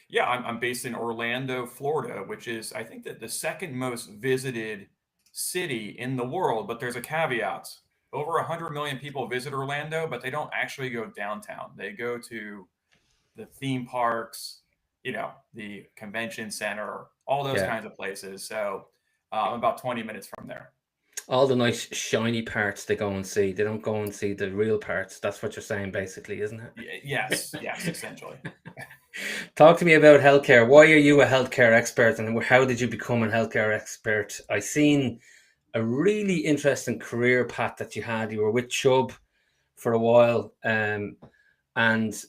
Yeah, I'm based in Orlando, Florida, which is, I think, that the second most visited city in the world. But there's a caveat. Over 100 million people visit Orlando, but they don't actually go downtown. They go to the theme parks, the convention center, all those Yeah. kinds of places. So I'm about 20 minutes from there. All the nice shiny parts they go and see. They don't go and see the real parts. That's what you're saying, basically, isn't Yes, it? yes, essentially. Talk to me about healthcare. Why are you a healthcare expert, and how did you become a healthcare expert? I seen a really interesting career path that you had. You were with Chubb for a while, and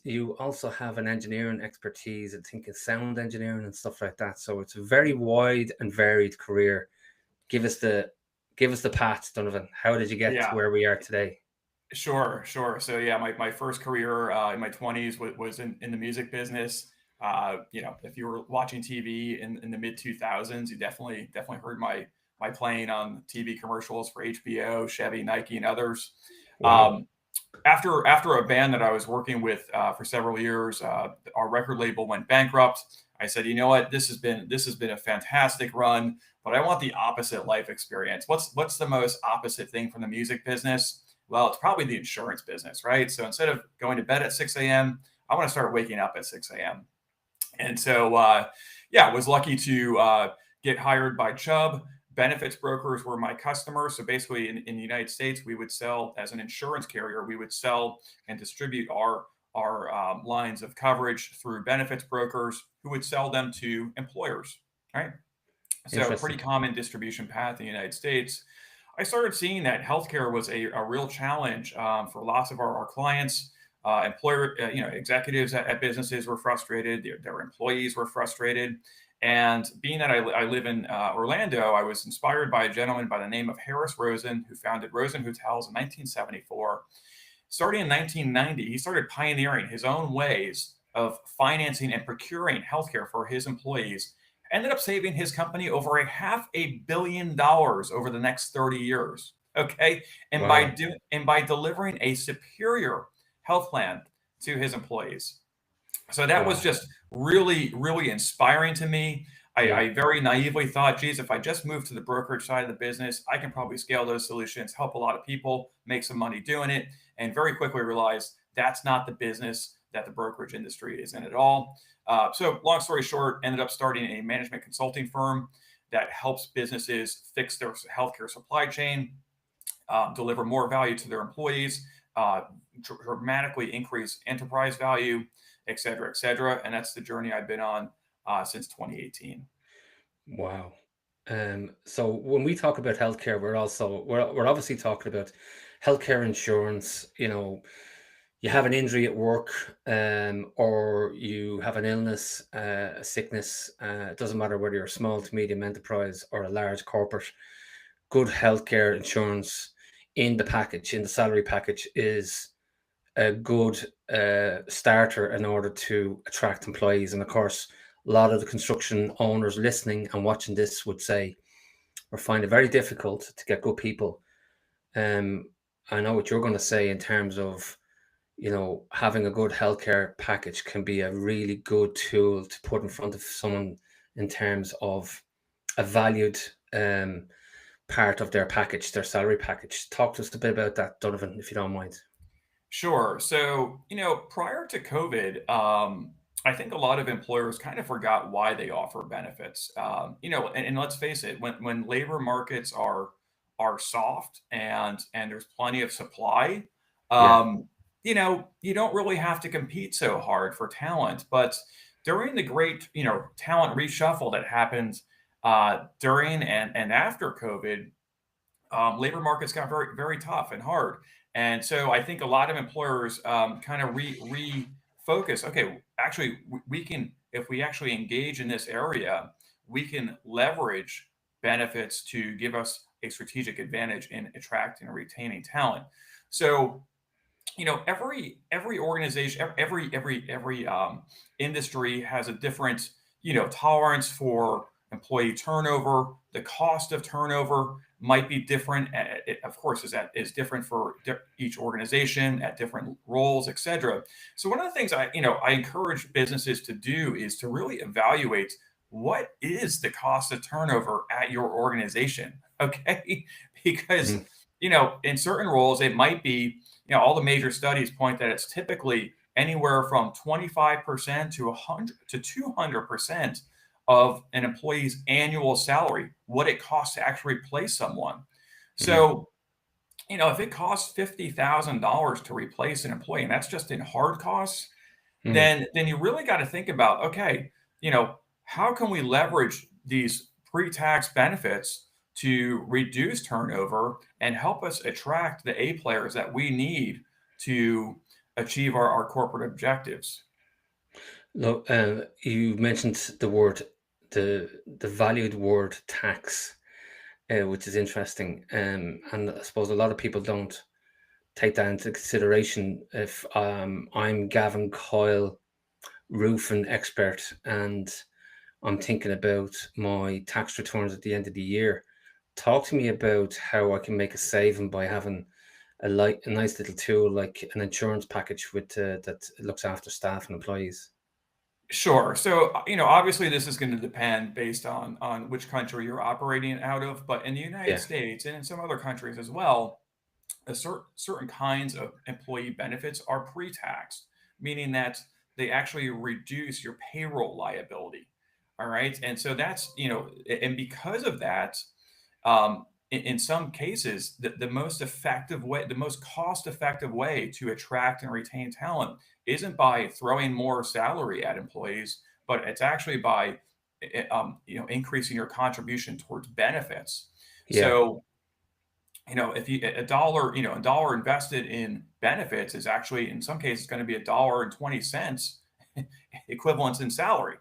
you also have an engineering expertise, I think, in sound engineering and stuff like that. So it's a very wide and varied career. Give us the give us the path, Donovan. How did you get to Yeah. where we are today? Sure, sure. So yeah, my first career in my 20s was in the music business. If you were watching TV in the mid 2000s, you definitely heard my playing on TV commercials for HBO, Chevy, Nike, and others. Wow. Um, after a band that I was working with for several years, our record label went bankrupt. I said, you know what, this has been a fantastic run, but I want the opposite life experience. What's the most opposite thing from the music business? Well, it's probably the insurance business, right? So instead of going to bed at 6 a.m., I want to start waking up at 6 a.m. And so, yeah, I was lucky to get hired by Chubb. Benefits brokers were my customers. So basically, in the United States, we would sell as an insurance carrier. We would sell and distribute our lines of coverage through benefits brokers, who would sell them to employers. Right. So pretty Interesting. common distribution path in the United States. I started seeing that healthcare was a real challenge for lots of our clients. Executives at businesses were frustrated. Their employees were frustrated. And being that I live in Orlando, I was inspired by a gentleman by the name of Harris Rosen, who founded Rosen Hotels in 1974. Starting in 1990, he started pioneering his own ways of financing and procuring healthcare for his employees. Ended up saving his company over $500 million over the next 30 years. Okay, Wow. and by delivering a superior health plan to his employees. So that was Wow. just really, really inspiring to me. Yeah. I very naively thought, geez, if I just move to the brokerage side of the business, I can probably scale those solutions, help a lot of people, make some money doing it, and very quickly realized that's not the business that the brokerage industry is in at all. So, long story short, ended up starting a management consulting firm that helps businesses fix their healthcare supply chain, deliver more value to their employees, uh, dramatically increase enterprise value, et cetera, et cetera. And that's the journey I've been on since 2018. Wow. So when we talk about healthcare, we're obviously talking about healthcare insurance. You have an injury at work, or you have an illness, a sickness. It doesn't matter whether you're a small to medium enterprise or a large corporate. Good healthcare insurance in the package, in the salary package, is a good starter in order to attract employees. And of course, a lot of the construction owners listening and watching this would say, or find it very difficult to get good people. Um, I know what you're going to say in terms of, having a good healthcare package can be a really good tool to put in front of someone in terms of a valued um, part of their package, their salary package. Talk to us a bit about that, Donovan, if you don't mind. Sure. So, prior to COVID, I think a lot of employers kind of forgot why they offer benefits. And let's face it, when labor markets are soft and there's plenty of supply, Yeah, you don't really have to compete so hard for talent. But during the great, talent reshuffle that happened during and after COVID, labor markets got very, very tough and hard. And so I think a lot of employers kind of refocus. Okay, actually, we can, if we actually engage in this area, we can leverage benefits to give us a strategic advantage in attracting and retaining talent. So, every organization, every industry has a different, tolerance for employee turnover, the cost of turnover might be different. It, of course, is different for each organization at different roles, etc. So one of the things I encourage businesses to do is to really evaluate what is the cost of turnover at your organization. Okay, because Mhm. in certain roles it might be, all the major studies point that it's typically anywhere from 25% to 100 to 200% of an employee's annual salary, what it costs to actually replace someone. Mhm. So, if it costs $50,000 to replace an employee, and that's just in hard costs, Mhm. then you really got to think about, okay, how can we leverage these pre-tax benefits to reduce turnover and help us attract the A players that we need to achieve our corporate objectives? Look, you mentioned the valued word tax, which is interesting, and I suppose a lot of people don't take that into consideration. If I'm Gavin Coyle, roofing expert, and I'm thinking about my tax returns at the end of the year. Talk to me about how I can make a saving by having a nice little tool like an insurance package that looks after staff and employees. Sure. So, obviously this is going to depend based on which country you're operating out of, but in the United Yeah, States and in some other countries as well, certain kinds of employee benefits are pre-taxed, meaning that they actually reduce your payroll liability. All right. And so and because of that, in some cases, the most effective way, the most cost effective way to attract and retain talent isn't by throwing more salary at employees, but it's actually by increasing your contribution towards benefits. yeah, So, if you a dollar invested in benefits is actually in some cases going to be $1.20 equivalents in salary.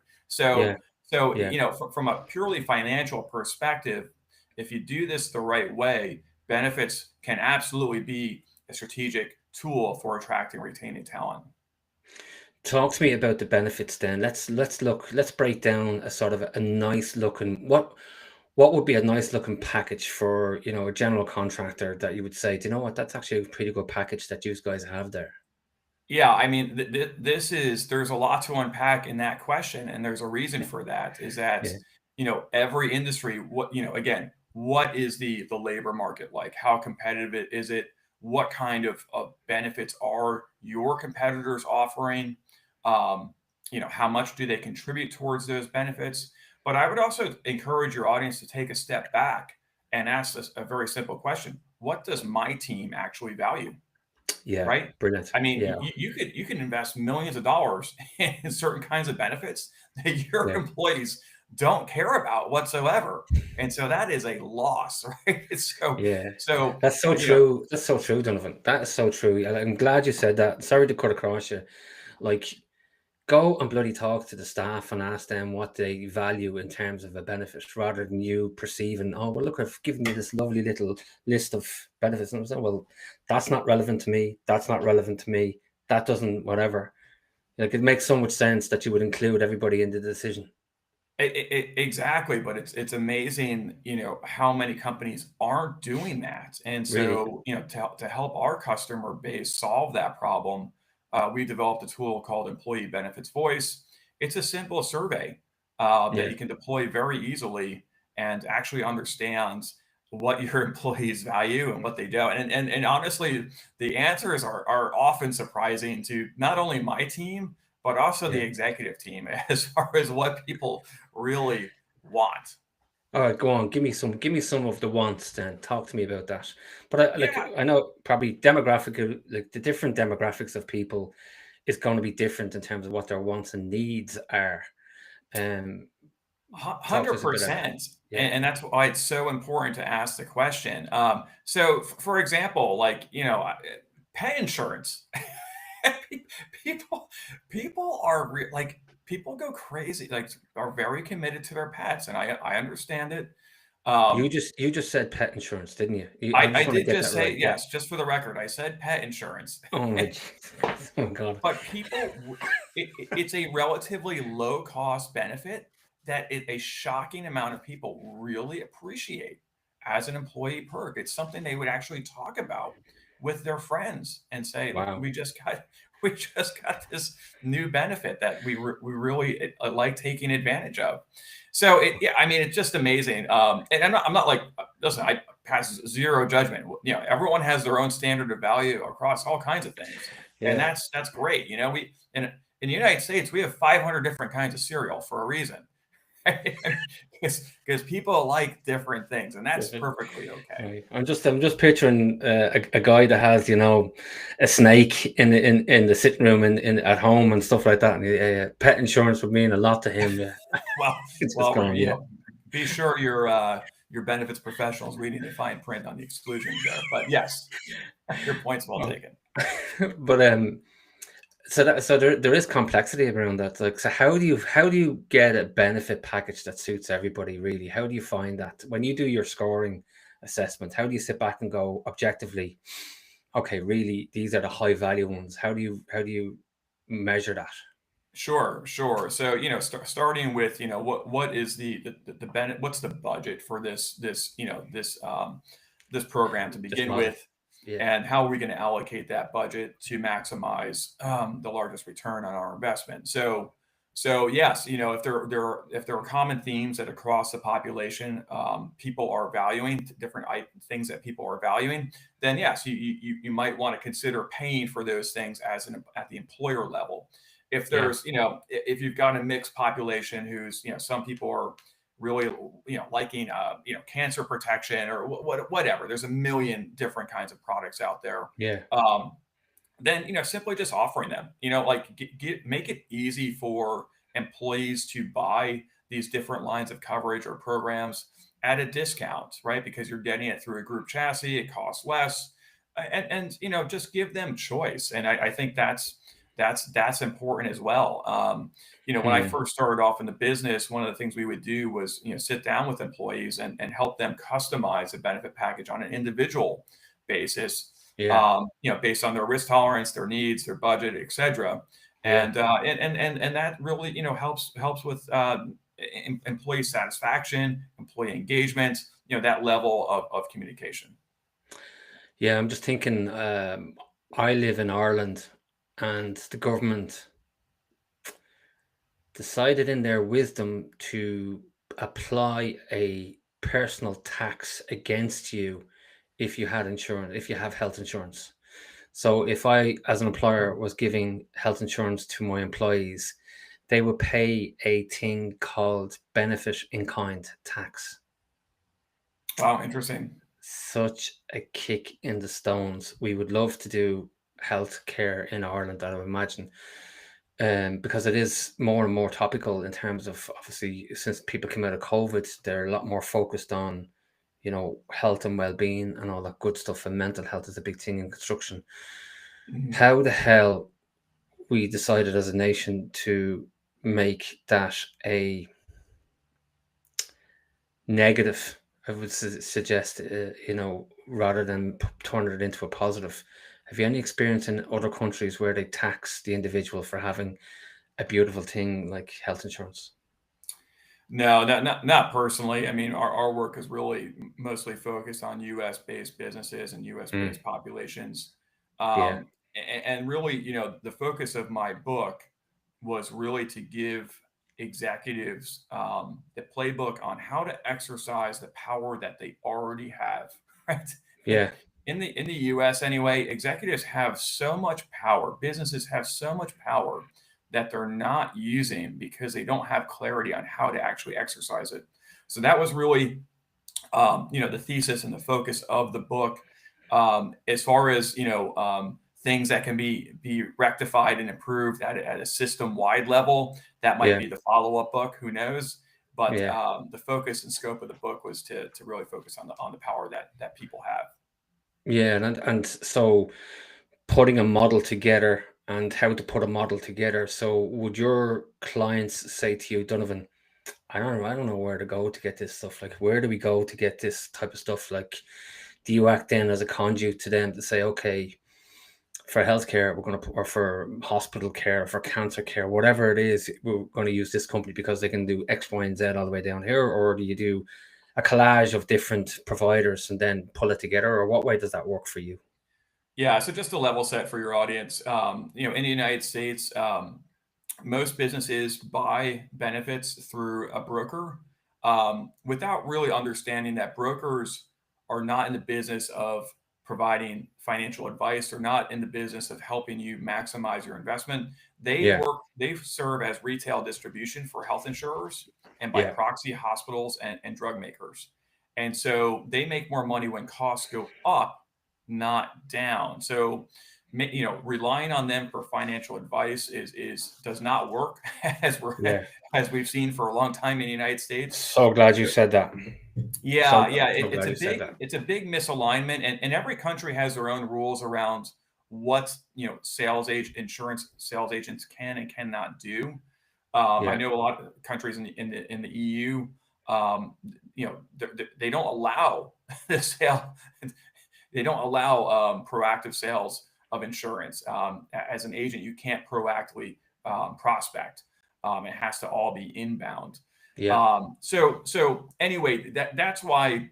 yeah, So yeah. from a purely financial perspective, if you do this the right way, benefits can absolutely be a strategic tool for attracting and retaining talent. Talk to me about the benefits then. Let's break down a sort of a nice looking what would be a nice looking package for, a general contractor that you would say, do you know what, that's actually a pretty good package that you guys have there. Yeah, I mean, there's a lot to unpack in that question, and there's a reason Yeah, for that. Is that yeah, every industry, again, what is the labor market like? How competitive is it? What kind of benefits are your competitors offering? Um, how much do they contribute towards those benefits? But I would also encourage your audience to take a step back and ask this a very simple question: What does my team actually value? yeah, Right? brilliant. I mean, Yeah, you can invest millions of dollars in certain kinds of benefits that your yeah. employees don't care about whatsoever, and so that is a loss, right? Yeah, So that's so you know, true. That's so true, Donovan. That is so true. And I'm glad you said that. Sorry to cut across you. Like, go and bloody talk to the staff and ask them what they value in terms of a benefit rather than you perceiving, oh, well, look, I've given you this lovely little list of benefits. And I'm saying, well, that's not relevant to me. That's not relevant to me. That doesn't, whatever. Like, it makes so much sense that you would include everybody in the decision. exactly, but it's amazing, how many companies aren't doing that. And Really? so, to help our customer base solve that problem, we developed a tool called Employee Benefits Voice. It's a simple survey that Yeah. you can deploy very easily and actually understands what your employees value and what they don't. And honestly, the answers are often surprising to not only my team, but also the Yeah. executive team as far as what people really want. All right, go on. Give me some of the wants then. Talk to me about that. But Yeah, I know probably like the different demographics of people is going to be different in terms of what their wants and needs are. Um, talk to us a bit about that. 100%. Yeah. And that's why it's so important to ask the question. So, for example, like, pet insurance. people, people are like, people go crazy, like, are very committed to their pets. And I understand it. Um, You just said pet insurance, didn't you? I I just want to did get just that say, right. Yeah. yes, just for the record, I said pet insurance. Oh my Jesus. Oh my God. But it's a relatively low cost benefit, a shocking amount of people really appreciate as an employee perk. It's something they would actually talk about with their friends and say, "Look, Wow. we just got this new benefit that we really like taking advantage of." So yeah, I mean, it's just amazing. And I'm not like, listen, I pass zero judgment. You know, everyone has their own standard of value across all kinds of things, and Yeah. that's great. You know, in the United States, we have 500 different kinds of cereal for a reason. Because people like different things, and that's Different. perfectly okay. Right. I'm just picturing a guy that has, a snake in the sitting room in at home and stuff like that. And pet insurance would mean a lot to him. Yeah. Well, It's just going, you yeah. know, be sure your benefits professionals reading the fine print on the exclusions there. But yes, your point's well Oh. taken. But so there is complexity around that. Like, so how do you get a benefit package that suits everybody really? How do you find that when you do your scoring assessment? How do you sit back and go objectively, okay, really these are the high value ones? How do you measure that? Sure, sure. So, starting with, what is what's the budget for this program to This begin model. with, Yeah. and how are we going to allocate that budget to maximize the largest return on our investment? So yes, if there are common themes that across the population, people are valuing different things that people are valuing, then yes, you might want to consider paying for those things at the employer level. If Yeah. if you've got a mixed population who's, some people are really, liking, cancer protection or whatever. There's a million different kinds of products out there. Yeah. Um, then, simply just offering them, like make it easy for employees to buy these different lines of coverage or programs at a discount, right? Because you're getting it through a group chassis, it costs less, and just give them choice. And I think that's important as well. When I Hmm. first started off in the business, one of the things we would do was, sit down with employees and help them customize a benefit package on an individual basis, Yeah. based on their risk tolerance, their needs, their budget, et cetera. Yeah. And that really, helps with employee satisfaction, employee engagement, that level of communication. Yeah. I'm just thinking, I live in Ireland and the government decided in their wisdom to apply a personal tax against you if you had insurance, if you have health insurance. So if I, as an employer, was giving health insurance to my employees, they would pay a thing called benefit in kind tax. Wow, interesting. Such a kick in the stones. We would love to do healthcare in Ireland, I would imagine, because it is more and more topical in terms of, obviously, since people came out of COVID, they're a lot more focused on, health and well-being and all that good stuff. And mental health is a big thing in construction. Mhm. How the hell we decided as a nation to make that a negative, I would suggest, rather than turn it into a positive. Have you any experience in other countries where they tax the individual for having a beautiful thing like health insurance? No, not personally. I mean, our work is really mostly focused on U.S. based businesses and U.S. Mm, based populations, yeah, and really, the focus of my book was really to give executives the playbook on how to exercise the power that they already have. Right? yeah, In the U.S. anyway, executives have so much power. Businesses have so much power that they're not using because they don't have clarity on how to actually exercise it. So that was really, the thesis and the focus of the book. As far as, things that can be rectified and improved at a system wide level, that might yeah, be the follow up book. Who knows? But yeah, the focus and scope of the book was to really focus on the power that people have. yeah, and so putting a model together and how to put a model together. So would your clients say to you, Donovan, I don't know where to go to get this stuff. Like, where do we go to get this type of stuff? Like, do you act then as a conduit to them to say, okay, for healthcare, we're going to, or for hospital care, for cancer care, whatever it is, we're going to use this company because they can do X, Y, and Z all the way down here? Or do you do a collage of different providers and then pull it together? Or what way does that work for you? Yeah, so just to level set for your audience, in the United States, most businesses buy benefits through a broker without really understanding that brokers are not in the business of providing financial advice. They're not in the business of helping you maximize your investment. Yeah, They serve as retail distribution for health insurers and by yeah, proxy hospitals and drug makers. And so they make more money when costs go up, not down. So relying on them for financial advice is does not work as we're yeah. as we've seen for a long time in the United States. So glad you said that. So, Yeah, so it's glad a you said that. big misalignment, and every country has their own rules around what insurance sales agents can and cannot do. I Yeah, know a lot of countries in the EU, they don't allow the sale. They don't allow proactive sales of insurance. As an agent, you can't proactively prospect. It has to all be inbound. yeah, So anyway, that's why,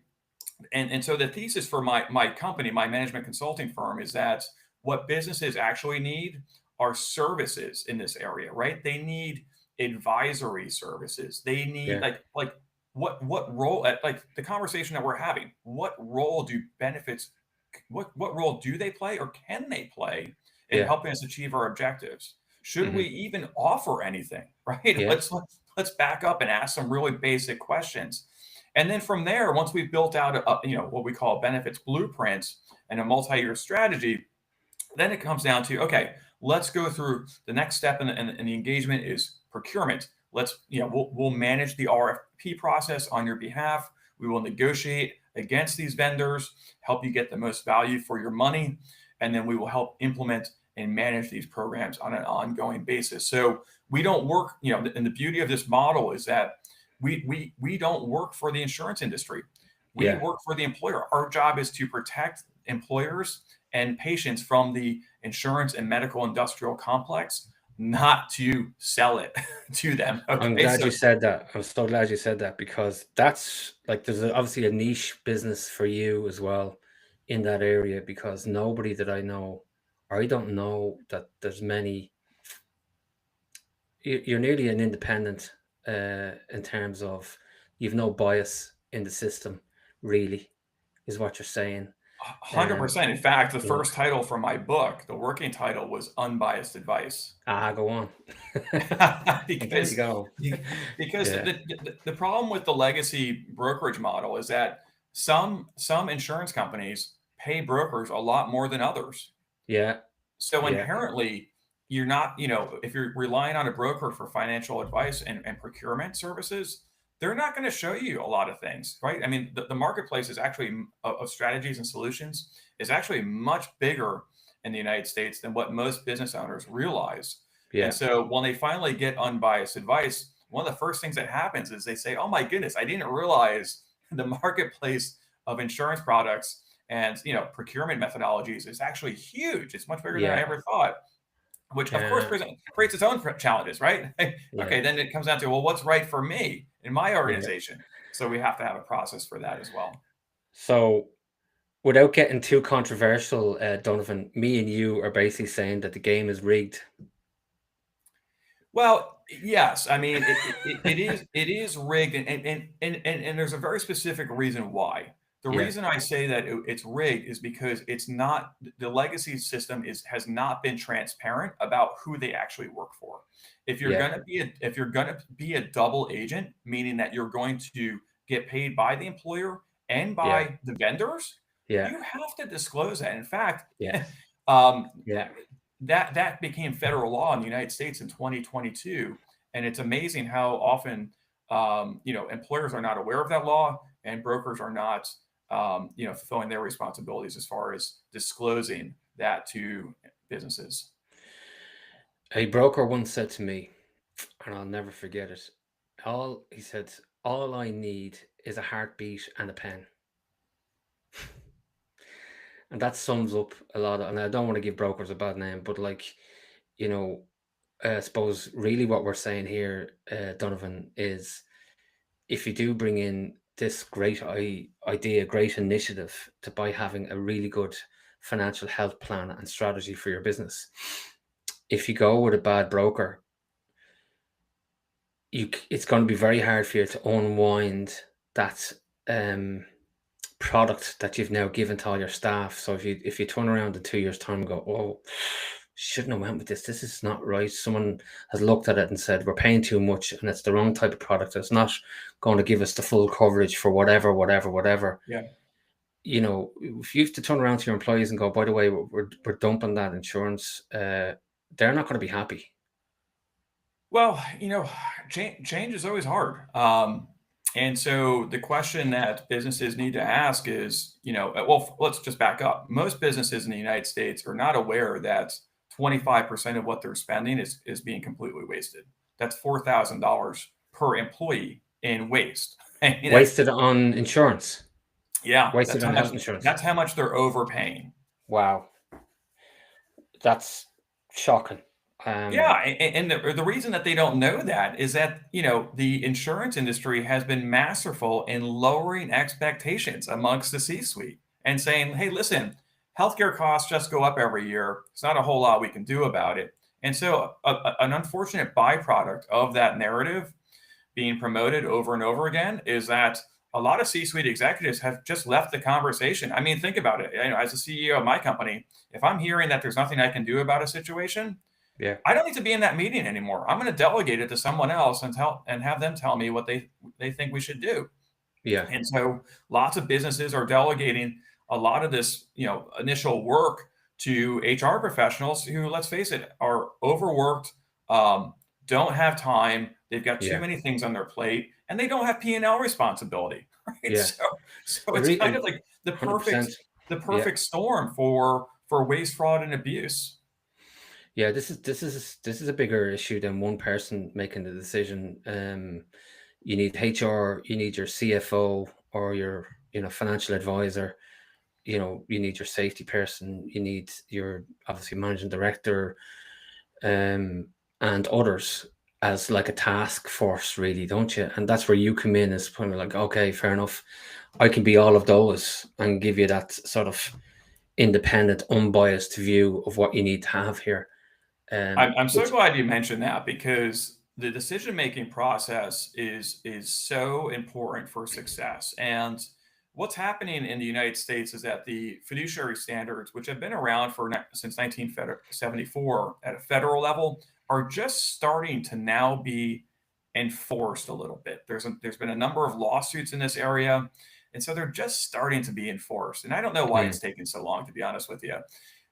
and so the thesis for my company, my management consulting firm, is that what businesses actually need are services in this area, right? They need advisory services. They need yeah, what role, like the conversation that we're having, what role do benefits, what role do they play or can they play in yeah, helping us achieve our objectives? Should hmm, we even offer anything, right? yeah, Let's back up and ask some really basic questions. And then from there, once we've built out what we call benefits blueprints and a multi-year strategy, then it comes down to, okay, let's go through the next step in the engagement is procurement. We'll manage the RFP process on your behalf. We will negotiate against these vendors, help you get the most value for your money, and then we will help implement and manage these programs on an ongoing basis. So we don't work, and the beauty of this model is that we don't work for the insurance industry. We yeah. work for the employer. Our job is to protect employers and patients from the insurance and medical industrial complex, not to sell it to them. I'm Okay. glad So you said that. I'm so glad you said that because that's like obviously a niche business for you as well in that area because nobody that I know, or I don't know that there's many. You're nearly an independent in terms of you've no bias in the system, really, is what you're saying. Um, 100%. In fact, the you know, first title for my book, the working title was Unbiased Advice. go on. Well, there you because go. because Yeah, the problem with the legacy brokerage model is that some insurance companies pay brokers a lot more than others. yeah, So yeah, inherently, you're not, if you're relying on a broker for financial advice and procurement services, they're not going to show you a lot of things, right? I mean, the marketplace is actually of strategies and solutions is actually much bigger in the United States than what most business owners realize. And yeah, so when they finally get unbiased advice, one of the first things that happens is they say, "Oh my goodness, I didn't realize the marketplace of insurance products and procurement methodologies is actually huge. It's much bigger than I yeah, ever thought." Which of course yeah, creates its own challenges, right? yeah, Okay, then it comes down to, well, what's right for me in my yeah. organization? So we have to have a process for that as well. So, without getting too controversial, Donovan, me and you are basically saying that the game is rigged. Well, yes. I mean, it is rigged, and there's a very specific reason why. The Yeah, reason I say that it's rigged is because it's not the legacy system has not been transparent about who they actually work for. yeah, If you're gonna be a double agent, meaning that you're going to get paid by the employer and yeah, by the vendors, yeah, you have to disclose that. In fact, yes, um, yeah, that became federal law in the United States in 2022, and it's amazing how often employers are not aware of that law, and brokers are not fulfilling their responsibilities as far as disclosing that to businesses. a broker once said to me, and I'll never forget it. He said, all I need is a heartbeat and a pen. And that sums up a lot. And I don't want to give brokers a bad name, but like, you know, I suppose really what we're saying here, Donovan, is if you do bring in this great idea, great initiative to by having a really good financial health plan and strategy for your business, if you go with a bad broker, it's going to be very hard for you to unwind that um, product that you've now given to all your staff. So if you turn around in 2 years' time and go, oh, shouldn't have went with this. This is not right. Someone has looked at it and said we're paying too much, and it's the wrong type of product. It's not going to give us the full coverage for whatever, whatever, whatever. Yeah. If you have to turn around to your employees and go, by the way, we're dumping that insurance, they're not going to be happy. Well, change is always hard. And so the question that businesses need to ask is, well, let's just back up. Most businesses in the United States are not aware that 25% of what they're spending is being completely wasted. That's $4,000 per employee in waste. I mean, Wasted on insurance. yeah, Wasted on health insurance. that's how much they're overpaying. Wow, that's shocking. Yeah, and the reason that they don't know that is that, the insurance industry has been masterful in lowering expectations amongst the C-suite and saying, "Hey, listen, healthcare costs just go up every year. It's not a whole lot we can do about it." And so an unfortunate byproduct of that narrative being promoted over and over again is that a lot of C-suite executives have just left the conversation. I mean, think about it. As a CEO of my company, if I'm hearing that there's nothing I can do about a situation, Yeah, I don't need to be in that meeting anymore. I'm going to delegate it to someone else and have them tell me what they think we should do. yeah, And so lots of businesses are delegating a lot of this, initial work to HR professionals who, let's face it, are overworked, don't have time, they've got too yeah, many things on their plate, and they don't have P&L responsibility, right? yeah. So it's kind of like the 100%. Yeah, perfect storm for waste, fraud, and abuse. yeah. This is a bigger issue than one person making the decision. You need HR, you need your CFO or your financial advisor. You need your safety person. You need your obviously managing director, um, and others as like a task force, really, don't you? And that's where you come in as kind of like, okay, fair enough. I can be all of those and give you that sort of independent, unbiased view of what you need to have here. I'm so Which, glad you mentioned that because the decision making process is so important for success. And what's happening in the United States is that the fiduciary standards, which have been around since 1974 at a federal level, are just starting to now be enforced a little bit. There's been a number of lawsuits in this area, and so they're just starting to be enforced. And I don't know why mm, it's taken so long, to be honest with you.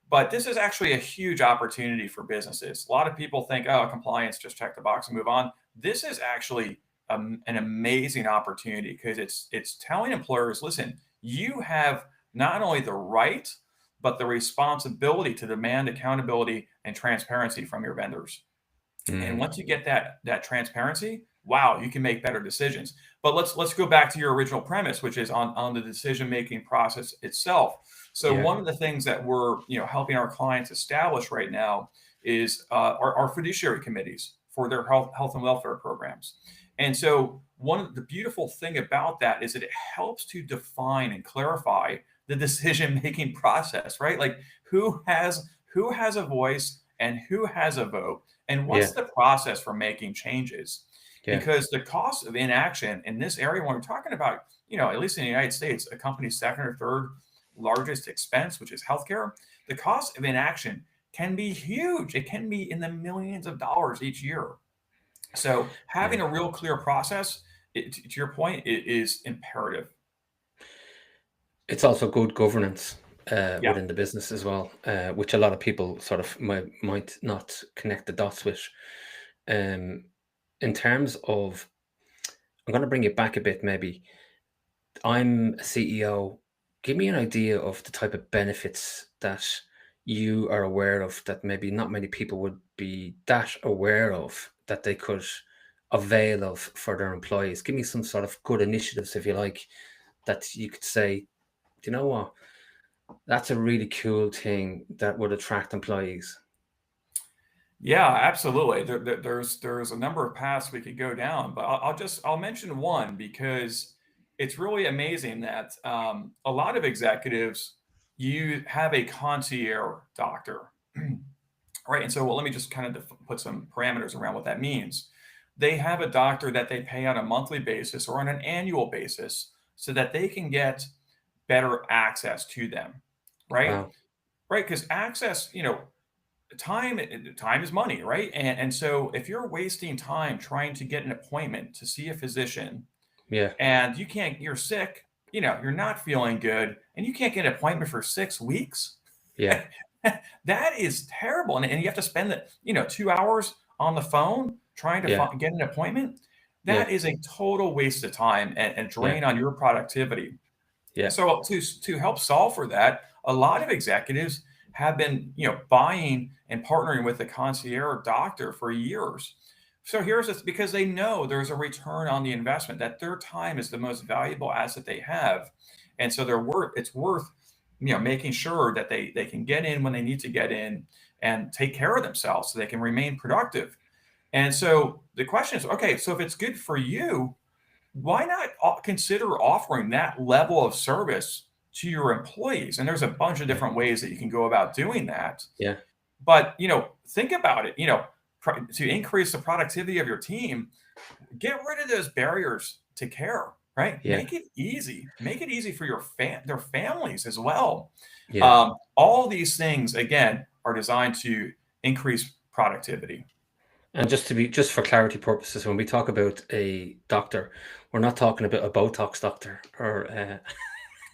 But this is actually a huge opportunity for businesses. A lot of people think, oh, compliance, just check the box and move on. This is actually an amazing opportunity because it's telling employers, listen, you have not only the right, but the responsibility to demand accountability and transparency from your vendors. And mm, once you get that transparency, wow, you can make better decisions. But let's go back to your original premise, which is on the decision making process itself. So yeah, one of the things that we're helping our clients establish right now is our fiduciary committees for their health and welfare programs. And so one of the beautiful thing about that is that it helps to define and clarify the decision making process, right? Like who has a voice and who has a vote and yeah, what's the process for making changes? yeah, Because the cost of inaction in this area, when we're talking about, at least in the United States, a company's second or third largest expense, which is healthcare, the cost of inaction can be huge. It can be in the millions of dollars each year. So having yeah. a real clear process, to your point, it is imperative. It's also good governance Yeah. within the business as well, which a lot of people sort of might not connect the dots with. Um, in terms of, I'm going to bring it back a bit, maybe. I'm a CEO. Give me an idea of the type of benefits that you are aware of that maybe not many people would be that aware of that they could avail of for their employees. Give me some sort of good initiatives, if you like, that you could say, "Do you know what? That's a really cool thing that would attract employees. Yeah, absolutely. There's a number of paths we could go down, but I'll mention one because it's really amazing that a lot of executives you have a concierge doctor, right? And so, well, let me just kind of put some parameters around what that means. They have a doctor that they pay on a monthly basis or on an annual basis so that they can get better access to them, right? Wow. Right, because access, time is money, right? And so if you're wasting time trying to get an appointment to see a physician Yeah. and you're sick, you're not feeling good, and you can't get an appointment for 6 weeks, Yeah. that is terrible. And you have to spend 2 hours on the phone trying to Yeah. get an appointment. That Yeah. is a total waste of time and Yeah. drain on your productivity. Yeah. So to help solve for that, a lot of executives have been, buying and partnering with the concierge doctor for years. So here's this because they know there's a return on the investment, that their time is the most valuable asset they have. And so it's worth, making sure that they can get in when they need to get in and take care of themselves so they can remain productive. And so the question is, okay, so if it's good for you, why not consider offering that level of service to your employees? And there's a bunch of Yeah. different ways that you can go about doing that. Yeah. But, think about it, to increase the productivity of your team, get rid of those barriers to care, right? Yeah. Make it easy for their families as well. Yeah. All these things, again, are designed to increase productivity. And just for clarity purposes, when we talk about a doctor, we're not talking about a Botox doctor or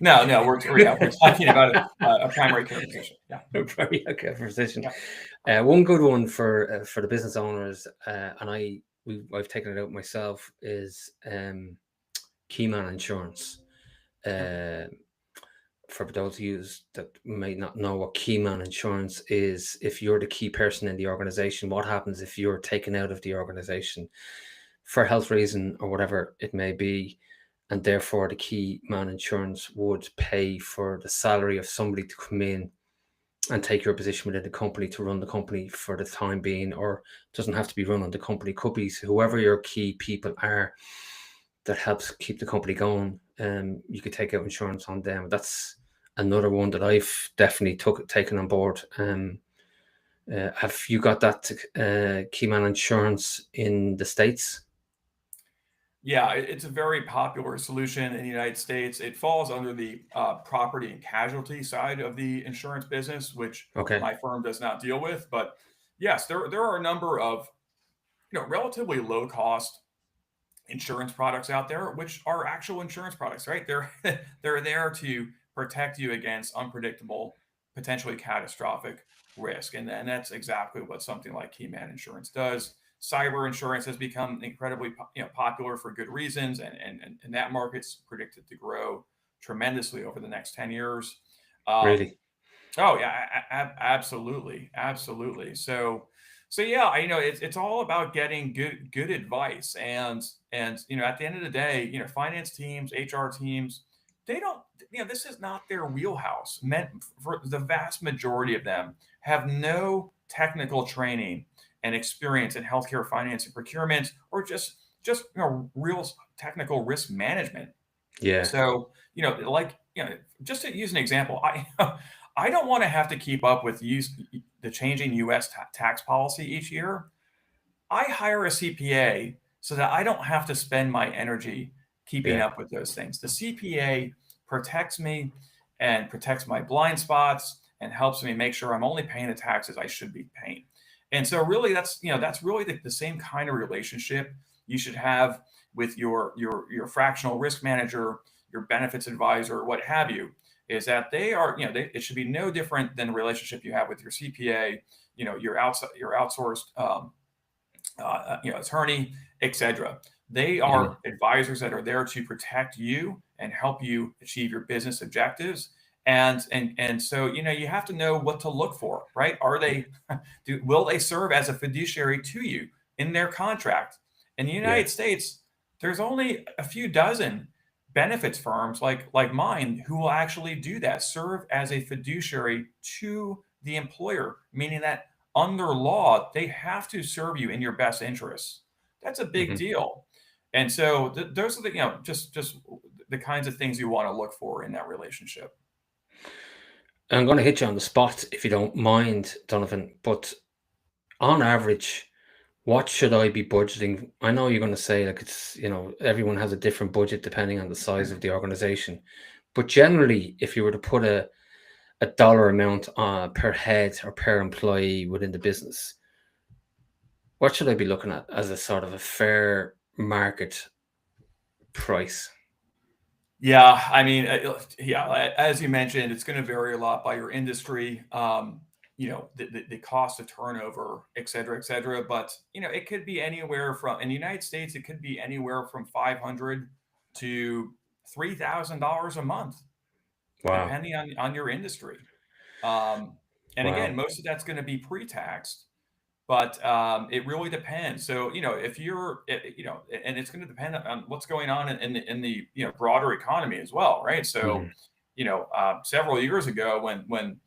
No, no, we're talking about a primary care physician. Yeah. a very okay physician. Yeah. One good one for the business owners, and I've taken it out myself, is Keyman Insurance. Yep. Uh, for those of you that may not know what Keyman Insurance is, if you're the key person in the organization, what happens if you're taken out of the organization for health reason or whatever it may be, and therefore the key man insurance would pay for the salary of somebody to come in and take your position within the company to run the company for the time being, or it doesn't have to be run on the company, could be whoever your key people are that helps keep the company going. You could take out insurance on them. That's another one that I've definitely taken on board. Have you got that Keyman insurance in the States? Yeah, it's a very popular solution in the United States. It falls under the property and casualty side of the insurance business, which Okay. my firm does not deal with. But yes, there are a number of relatively low cost insurance products out there, which are actual insurance products, right? They're there to protect you against unpredictable, potentially catastrophic risk, and that's exactly what something like Keyman Insurance does. Cyber insurance has become incredibly popular for good reasons, and that market's predicted to grow tremendously over the next 10 years. Um, Really? Oh yeah, absolutely, absolutely. So yeah, it's all about getting good advice, and at the end of the day, finance teams, HR teams, they don't, this is not their wheelhouse. Meant for the vast majority of them have no technical training and experience in healthcare finance and procurement, or just real technical risk management. Yeah. So, just to use an example, I I don't want to have to keep up with the changing U.S. tax policy each year. I hire a CPA so that I don't have to spend my energy keeping Yeah. up with those things. The CPA protects me and protects my blind spots and helps me make sure I'm only paying the taxes I should be paying. And so really that's really the same kind of relationship you should have with your fractional risk manager, your benefits advisor, what have you, is that they are, it should be no different than the relationship you have with your CPA, your outsourced attorney, etc. They Yeah. are advisors that are there to protect you and help you achieve your business objectives. And so you have to know what to look for, right? Are they will they serve as a fiduciary to you in their contract? In the Yeah. United States, there's only a few dozen benefits firms like mine who will actually do that, serve as a fiduciary to the employer, meaning that under law they have to serve you in your best interests. That's a big Mhm. deal. And so those are the just the kinds of things you want to look for in that relationship. I'm going to hit you on the spot if you don't mind, Donovan. But on average, what should I be budgeting? I know you're going to say like it's everyone has a different budget depending on the size of the organization, but generally, if you were to put a dollar amount per head or per employee within the business, what should I be looking at as a sort of a fair market price? Yeah, I mean, yeah, as you mentioned, it's going to vary a lot by your industry. The cost of turnover, et cetera, et cetera. But it could be anywhere from in the United States, it could be anywhere from 500 to $3,000 a month, Wow, depending on your industry. Um, and again, wow, most of that's going to be pre-taxed, but it really depends. So if you're, and it's going to depend on what's going on in the broader economy as well, right? So hmm several years ago, when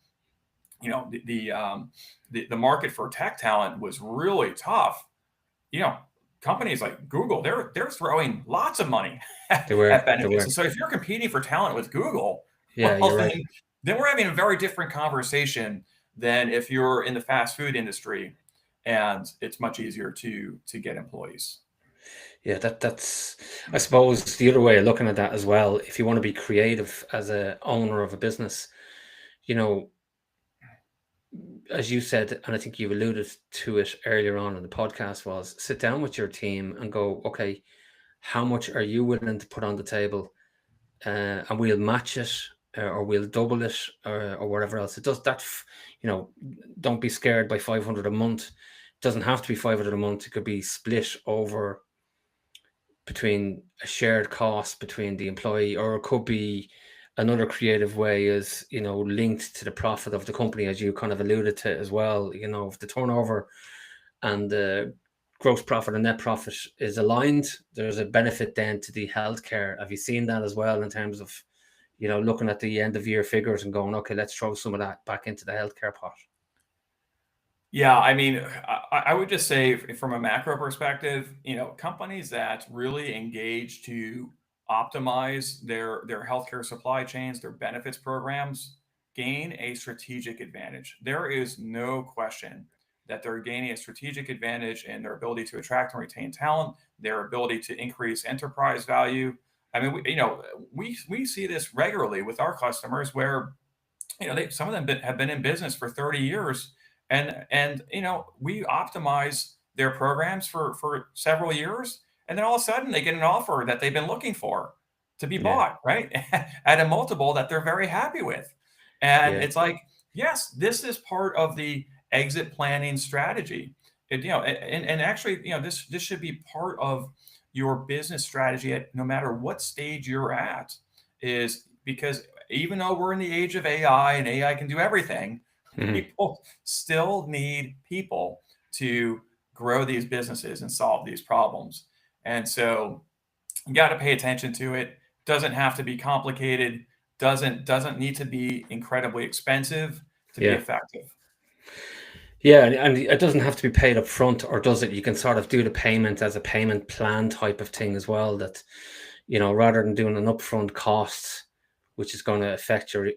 the market for tech talent was really tough, you know, companies like Google, they're throwing lots of money they at were, they benefits. were. And so if you're competing for talent with Google, Yeah, you're well, right. then we're having a very different conversation than if you're in the fast food industry and it's much easier to get employees. Yeah, that's I suppose the other way of looking at that as well. If you want to be creative as a owner of a business, you know, as you said, and I think you alluded to it earlier on in the podcast, was sit down with your team and go, okay, how much are you willing to put on the table, and we'll match it, or we'll double it, or whatever else. It does that. Don't be scared by 500 a month. It doesn't have to be 500 a month. It could be split over between a shared cost between the employee, or it could be another creative way is linked to the profit of the company, as you kind of alluded to as well. If the turnover and the gross profit and net profit is aligned, there's a benefit then to the healthcare. Have you seen that as well in terms of looking at the end of year figures and going, okay, let's throw some of that back into the healthcare pot? Yeah, I mean, I would just say from a macro perspective, companies that really engage to optimize their healthcare supply chains, their benefits programs, gain a strategic advantage. There is no question that they're gaining a strategic advantage in their ability to attract and retain talent, their ability to increase enterprise value. I mean, we see this regularly with our customers where some of them have been in business for 30 years, and we optimize their programs for several years, and then all of a sudden they get an offer that they've been looking for to be Yeah, bought, right, at a multiple that they're very happy with. And yeah. it's like, yes, this is part of the exit planning strategy. And actually, this should be part of your business strategy at no matter what stage you're at, is because even though we're in the age of AI and AI can do everything, Mhm. people still need people to grow these businesses and solve these problems. And so you got to pay attention to it. Doesn't have to be complicated. Doesn't need to be incredibly expensive to be Yeah. effective. Yeah, and it doesn't have to be paid up front, or does it? You can sort of do the payment as a payment plan type of thing as well. That rather than doing an upfront cost, which is going to affect your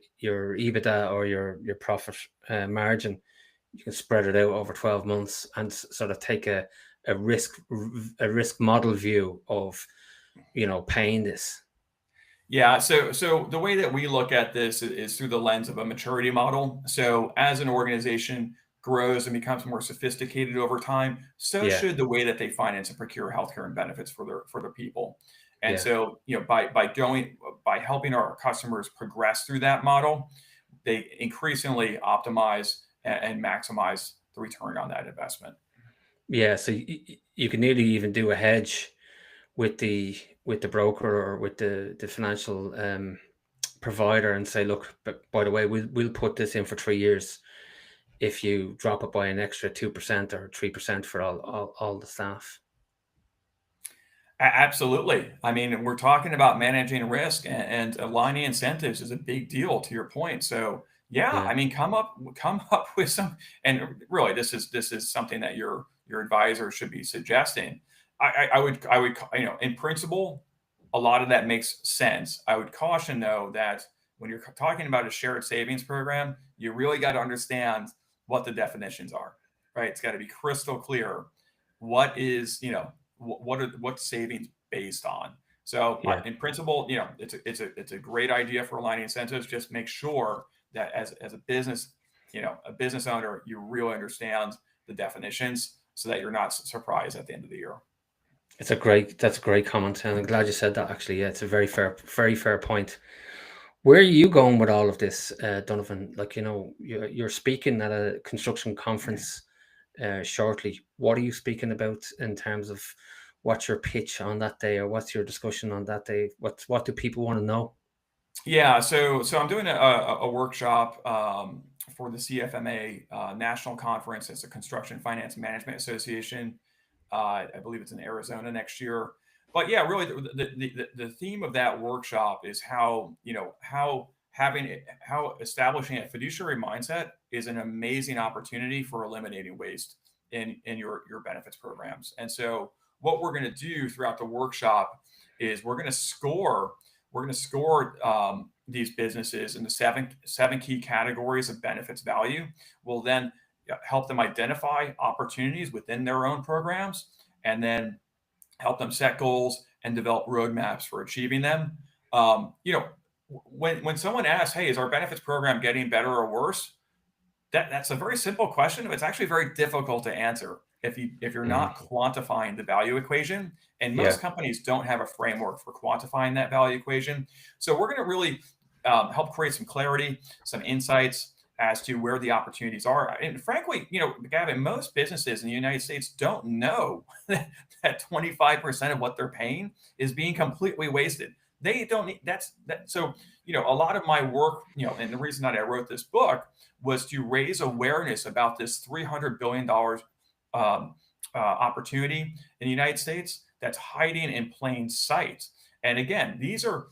EBITDA or your profit margin, you can spread it out over 12 months and sort of take a risk model view of paying this. Yeah, so the way that we look at this is through the lens of a maturity model. So as an organization grows and becomes more sophisticated over time, so Yeah, should the way that they finance and procure healthcare and benefits for their people. And yeah. so, by helping our customers progress through that model, they increasingly optimize and maximize the return on that investment. Yeah, so you can nearly even do a hedge with the broker or with the financial provider and say, look, but by the way, we'll put this in for 3 years if you drop it by an extra 2% or 3% for all the staff. Absolutely. I mean, we're talking about managing risk, and aligning incentives is a big deal to your point. So yeah, Yeah, I mean, come up with some, and really this is something that your advisor should be suggesting. I would, in principle, a lot of that makes sense. I would caution though that when you're talking about a shared savings program, you really got to understand what the definitions are, right? It's got to be crystal clear what is, what's savings based on. So yeah. in principle, it's a great idea for aligning incentives. Just make sure that as a business, a business owner, you really understand the definitions so that you're not surprised at the end of the year. That's a great comment, and I'm glad you said that. Actually, yeah, it's a very fair point. Where are you going with all of this, Donovan? Like, you're speaking at a construction conference shortly. What are you speaking about in terms of what's your pitch on that day, or what's your discussion on that day? What do people want to know? Yeah, so I'm doing a workshop for the CFMA national conference. It's a Construction Finance Management Association. I believe it's in Arizona next year. But yeah, really, the theme of that workshop is how, how establishing a fiduciary mindset is an amazing opportunity for eliminating waste in your benefits programs. And so what we're going to do throughout the workshop is we're going to score these businesses in the seven key categories of benefits value. We'll then help them identify opportunities within their own programs, and then help them set goals and develop roadmaps for achieving them. When someone asks, "Hey, is our benefits program getting better or worse?" That's a very simple question, but it's actually very difficult to answer if you're Mm, not quantifying the value equation. And most yeah, companies don't have a framework for quantifying that value equation. So we're going to really help create some clarity, some insights as to where the opportunities are. And frankly, Gavin, most businesses in the United States don't know that 25% of what they're paying is being completely wasted. They don't need that's that. So, a lot of my work, and the reason that I wrote this book was to raise awareness about this $300 billion opportunity in the United States that's hiding in plain sight. And again, these are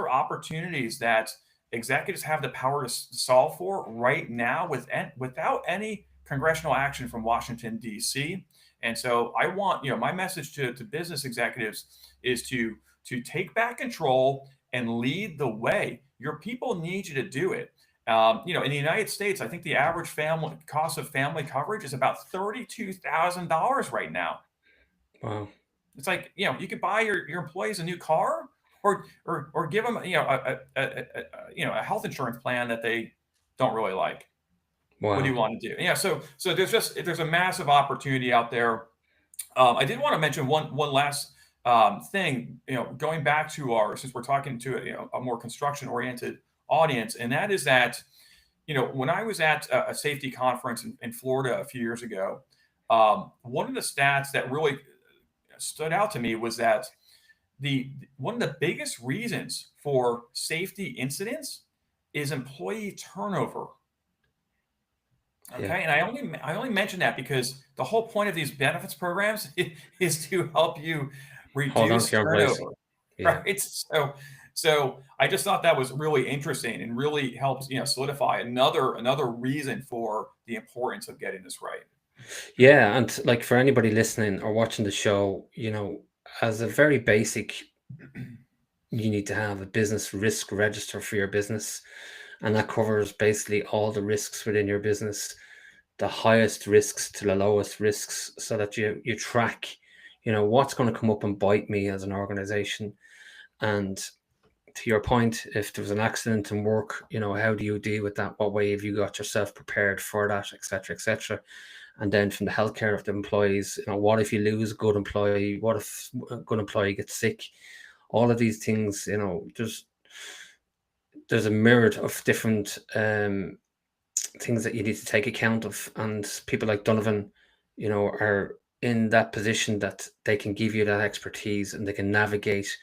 opportunities that executives have the power to solve for right now without any congressional action from Washington D.C. And so I want, my message to business executives is to take back control and lead the way. Your people need you to do it. In the United States, I think the average family cost of family coverage is about $32,000 right now. wow, It's like, you could buy your employees a new car, or give them, a health insurance plan that they don't really like. What do wow, you want to do? Yeah, so there's a massive opportunity out there. I did want to mention one last thing. Going back to since we're talking to a more construction oriented audience, and that is that, when I was at a safety conference in Florida a few years ago, one of the stats that really stood out to me was that the one of the biggest reasons for safety incidents is employee turnover. yeah. Okay, and I only mention that because the whole point of these benefits programs is to help you Hold on to reduce your employees. turnover, Yeah. right? So I just thought that was really interesting and really helps, solidify another reason for the importance of getting this right. Yeah, and like for anybody listening or watching the show, as a very basic, you need to have a business risk register for your business, and that covers basically all the risks within your business, the highest risks to the lowest risks, so that you track, what's going to come up and bite me as an organization. And to your point, if there was an accident in work, how do you deal with that? What way have you got yourself prepared for that, etc., etc.? And then from the healthcare of the employees, what if you lose a good employee? What if a good employee gets sick? All of these things, there's a myriad of different things that you need to take account of, and people like Donovan, are in that position that they can give you that expertise and they can navigate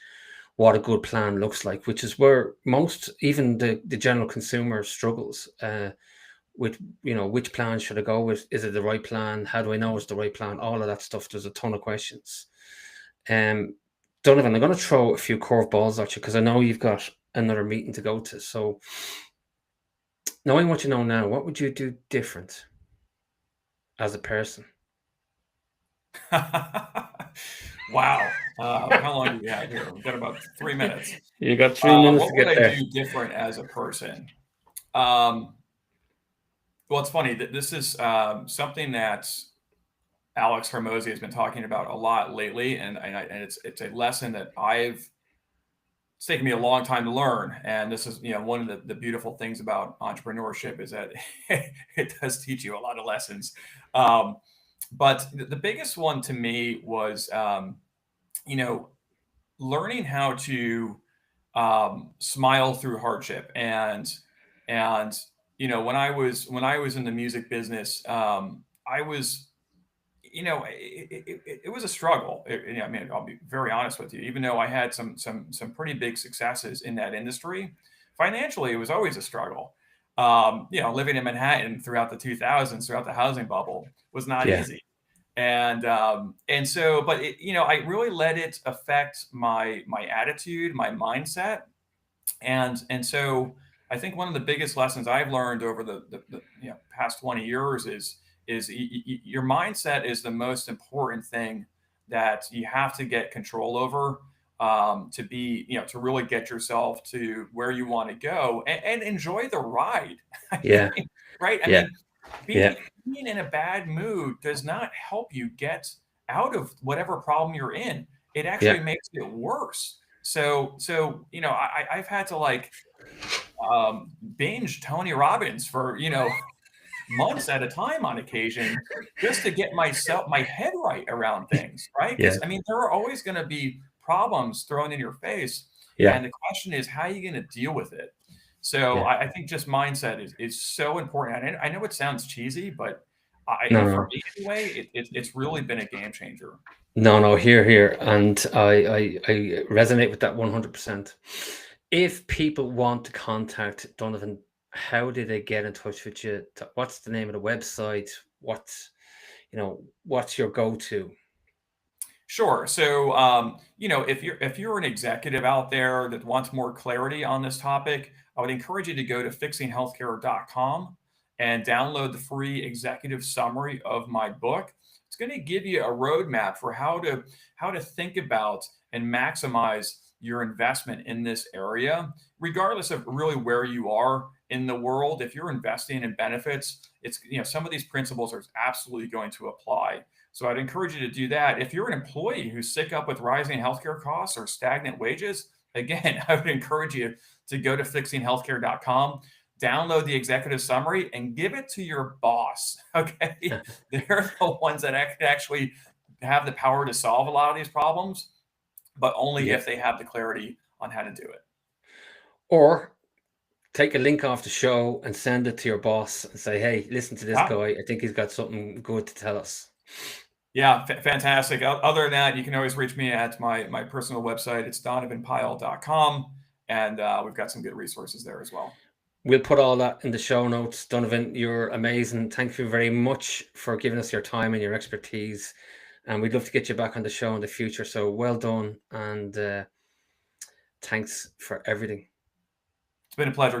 what a good plan looks like, which is where most, even the general consumer struggles with, which plan should I go with? Is it the right plan? How do I know it's the right plan? All of that stuff. There's a ton of questions. Um, Donovan, I'm going to throw a few curveballs at you because I know you've got another meeting to go to. So, knowing what you know now, what would you do different as a person? Wow. How long do we have here? We've got about 3 minutes. You got 3 minutes to What would get I there. do different as a person? Um, well, it's funny that this is something that Alex Hormozy has been talking about a lot lately, and it's a lesson that it's taken me a long time to learn. And this is, one of the beautiful things about entrepreneurship is that it does teach you a lot of lessons. Um, but the biggest one to me was, you know, learning how to smile through hardship. And when I was in the music business, I was it was a struggle. I mean, I'll be very honest with you. Even though I had some pretty big successes in that industry, financially, it was always a struggle. Living in Manhattan throughout the 2000s, throughout the housing bubble, was not Yeah, easy. And so, but I really let it affect my attitude, my mindset, and so I think one of the biggest lessons I've learned over the past 20 years is your mindset is the most important thing that you have to get control over, to be to really get yourself to where you want to go, and enjoy the ride. I yeah, mean, right? I yeah, mean, yeah, being in a bad mood does not help you get out of whatever problem you're in. It yeah, actually makes it worse. So I've had to like binge Tony Robbins for months at a time on occasion, just to get my head right around things, right? yeah, Because I mean, there are always going to be problems thrown in your face, yeah, and the question is, how are you going to deal with it? So yeah. I think just mindset is so important. I know it sounds cheesy, but No, for no, me anyway, it's really been a game changer. no, no. Here, here, and I resonate with that 100%. If people want to contact Donovan, how do they get in touch with you? What's the name of the website? What's your go-to? Sure. So, if you're an executive out there that wants more clarity on this topic, I would encourage you to go to fixinghealthcare.com and download the free executive summary of my book. It's going to give you a roadmap for how to think about and maximize your investment in this area, regardless of really where you are in the world. If you're investing in benefits, it's some of these principles are absolutely going to apply. So I'd encourage you to do that. If you're an employee who's sick up with rising healthcare costs or stagnant wages, again, I would encourage you to go to fixinghealthcare.com, download the executive summary, and give it to your boss. Okay. They're the ones that actually have the power to solve a lot of these problems, but only Yeah. if they have the clarity on how to do it. Or take a link off the show and send it to your boss and say, "Hey, listen to this Yeah. guy. I think he's got something good to tell us." Yeah, fantastic. Other than that, you can always reach me at my personal website. It's donovanpyle.com. And we've got some good resources there as well. We'll put all that in the show notes. Donovan, you're amazing. Thank you very much for giving us your time and your expertise. And we'd love to get you back on the show in the future. So well done. And thanks for everything. It's been a pleasure.